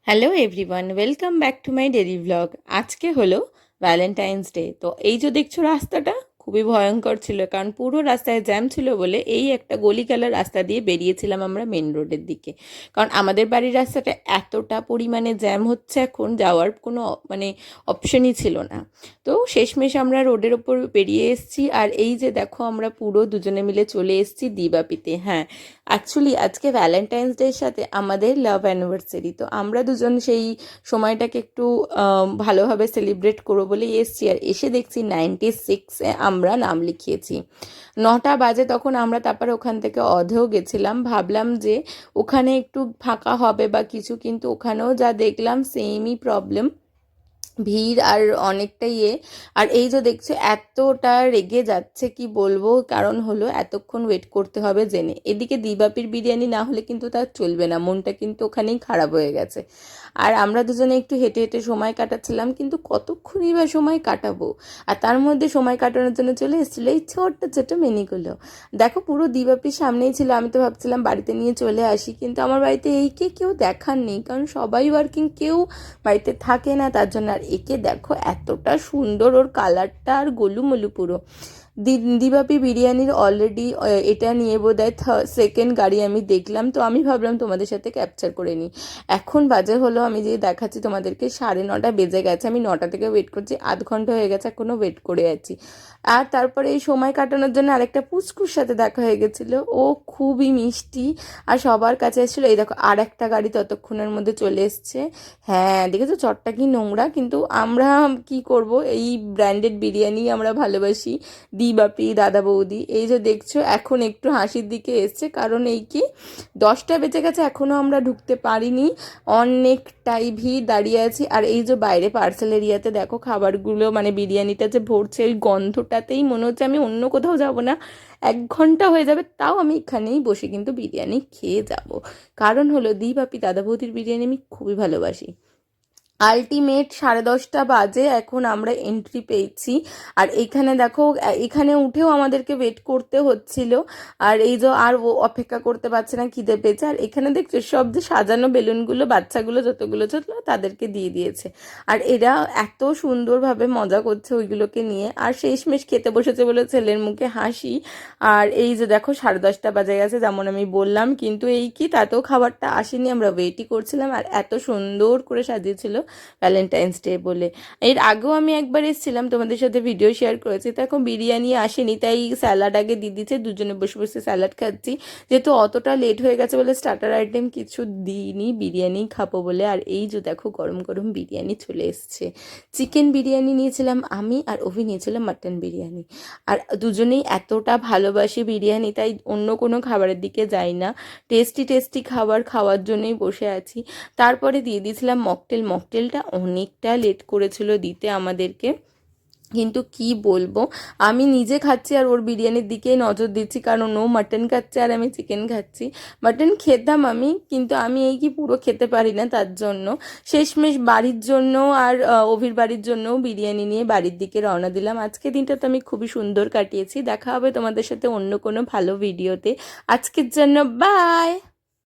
Hello everyone, welcome back to my daily blog. আজকে হলো Valentine's day. তো এই যে দেখছো রাস্তাটা খুবই ভয়ঙ্কর ছিল, কারণ পুরো রাস্তায় জ্যাম ছিল বলে এই একটা গলি গেলার রাস্তা দিয়ে বেরিয়েছিলাম আমরা মেন রোডের দিকে। কারণ আমাদের বাড়ির রাস্তাটা এতটা পরিমাণে জ্যাম হচ্ছে, এখন যাওয়ার কোনো মানে অপশনই ছিল না। তো শেষমেশ আমরা রোডের ওপর বেরিয়ে এসেছি, আর এই যে দেখো আমরা পুরো দুজনে মিলে চলে এসেছি দিবাপিতে। হ্যাঁ, অ্যাকচুয়ালি আজকে ভ্যালেন্টাইন্স ডের সাথে আমাদের লাভ অ্যানিভার্সারি, তো আমরা দুজন সেই সময়টাকে একটু ভালোভাবে সেলিব্রেট করবো বলে এসছি। আর এসে দেখছি 96-এ আমরা নাম লিখিয়েছি। 9টা বাজে তখন আমরা, তারপরে ওখান থেকে অধেও গেছিলাম, ভাবলাম যে ওখানে একটু ফাঁকা হবে বা কিছু, কিন্তু ওখানেও যা দেখলাম সেমই প্রবলেম, ভিড় আর অনেকটাই আর এই যে দেখছো এতটা রেগে যাচ্ছে কি বলবো, কারণ হলো এতক্ষণ ওয়েট করতে হবে জেনে। এদিকে দিবাপির বিরিয়ানি না হলে কিন্তু তার চলবে না, মনটা কিন্তু ওখানেই খারাপ হয়ে গেছে। আর আমরা দুজনে একটু হেঁটে হেঁটে সময় কাটাচ্ছিলাম, কিন্তু কতক্ষণই বা সময় কাটাবো। আর তার মধ্যে সময় কাটানোর জন্য চলে এসেছিলো এই ছোট্ট ছোট্ট মিনিগুলো। দেখো পুরো দিবাপির সামনেই ছিল, আমি তো ভাবছিলাম বাড়িতে নিয়ে চলে আসি, কিন্তু আমার বাড়িতে এইকে কেউ দেখার নেই, কারণ সবাই ওয়ার্কিং, কেউ বাড়িতে থাকে না, তার জন্য। আর একে দেখো এতটা সুন্দর, ওর কালারটা আর গোলুমলু পুরো। দিবাপি বিরিয়ানির অলরেডি এটা নিয়ে বোধহয় সেকেন্ড গাড়ি আমি দেখলাম, তো আমি ভাবলাম তোমাদের সাথে ক্যাপচার করে নিই। এখন বাজে হলো, আমি যে দেখাচ্ছি তোমাদেরকে, 9:30 বেজে গেছে। আমি 9টা থেকে ওয়েট করছি, আধ ঘন্টা হয়ে গেছে, এখনও ওয়েট করে আছি। আর তারপরে এই সময় কাটানোর জন্য আরেকটা পুচকুর সাথে দেখা হয়ে গেছিলো, ও খুবই মিষ্টি আর সবার কাছে এসেছিলো। এই দেখো আর একটা গাড়ি ততক্ষণের মধ্যে চলে এসছে। হ্যাঁ দেখেছো চটটা কি নোংরা, কিন্তু আমরা কি করব, এই ব্র্যান্ডেড বিরিয়ানি আমরা ভালোবাসি। দিবাপি দাদা বৌদি, এই যে দেখছো এখন একটু হাসির দিকে এসছে, কারণ এই কি 10টা বেজে গেছে, এখনও আমরা ঢুকতে পারিনি, অনেকটাই ভিড়, দাঁড়িয়ে আছি। আর এই যে বাইরে পার্সেল এরিয়াতে দেখো খাবারগুলো, মানে বিরিয়ানিটা যে ভরছে, ওই গন্ধটাতেই মনে হচ্ছে আমি অন্য কোথাও যাব না, 1 ঘন্টা হয়ে যাবে তাও আমি এখানেই বসে কিন্তু বিরিয়ানি খেয়ে যাব। কারণ হলো দিবাপি দাদা বৌদির বিরিয়ানি আমি খুবই ভালোবাসি। আলটিমেট 10:30 বাজে, এখন আমরা এন্ট্রি পেয়েছি। আর এখানে দেখো, এখানে উঠেও আমাদেরকে ওয়েট করতে হচ্ছিল। আর এই যে আর ও অপেক্ষা করতে পারছে না, খিদে পেয়েছে। আর এখানে দেখছো সব যে সাজানো বেলুনগুলো বাচ্চাগুলো যতগুলো ছিল তাদেরকে দিয়ে দিয়েছে, আর এরা এত সুন্দরভাবে মজা করছে ওইগুলোকে নিয়ে। আর শেষমেশ খেতে বসেছে বলে ছেলের মুখে হাসি। আর এই যে দেখো 10:30 বাজে গেছে, যেমন আমি বললাম, কিন্তু এই কি তাতেও খাবারটা আসেনি, আমরা ওয়েটই করছিলাম। আর এত সুন্দর করে সাজিয়েছিল ভ্যালেন্টাইন্স ডে বলে। এর আগেও আমি একবার এসেছিলাম, তোমাদের সাথে ভিডিও শেয়ার করেছি, তো এখন বিরিয়ানি আসেনি, তাই স্যালাড আগে দিয়ে দিচ্ছে, দুজনে বসে বসে স্যালাড খাচ্ছি। যেহেতু অতটা লেট হয়ে গেছে বলে স্টার্টার আইটেম কিছু দিইনি, বিরিয়ানি খাবো বলে। আর এই যে দেখো গরম গরম বিরিয়ানি চলে এসছে। চিকেন বিরিয়ানি নিয়েছিলাম আমি, আর অভি নিয়েছিলাম মাটন বিরিয়ানি। আর দুজনেই এতটা ভালোবাসি বিরিয়ানি, তাই অন্য কোনো খাবারের দিকে যাই না, টেস্টি টেস্টি খাবার খাওয়ার জন্যই বসে আছি। তারপরে দিয়ে দিয়েছিলাম মকটেল। মকটেলটা অনেকটা লেট করেছিল দিতে আমাদেরকে, কিন্তু কি বলবো, আমি নিজে খাচ্ছি আর ওর বিরিয়ানির দিকেই নজর দিচ্ছি, কারণ ও মাটন খাচ্ছে আর আমি চিকেন খাচ্ছি। মাটন খেতাম আমি, কিন্তু আমি এই কি পুরো খেতে পারি না, তার জন্য শেষমেশ বাড়ির জন্য আর অভির বাড়ির জন্যও বিরিয়ানি নিয়ে বাড়ির দিকে রওনা দিলাম। আজকে দিনটা তো আমি খুবই সুন্দর কাটিয়েছি। দেখা হবে তোমাদের সাথে অন্য কোনো ভালো ভিডিওতে। আজকের জন্য বাই।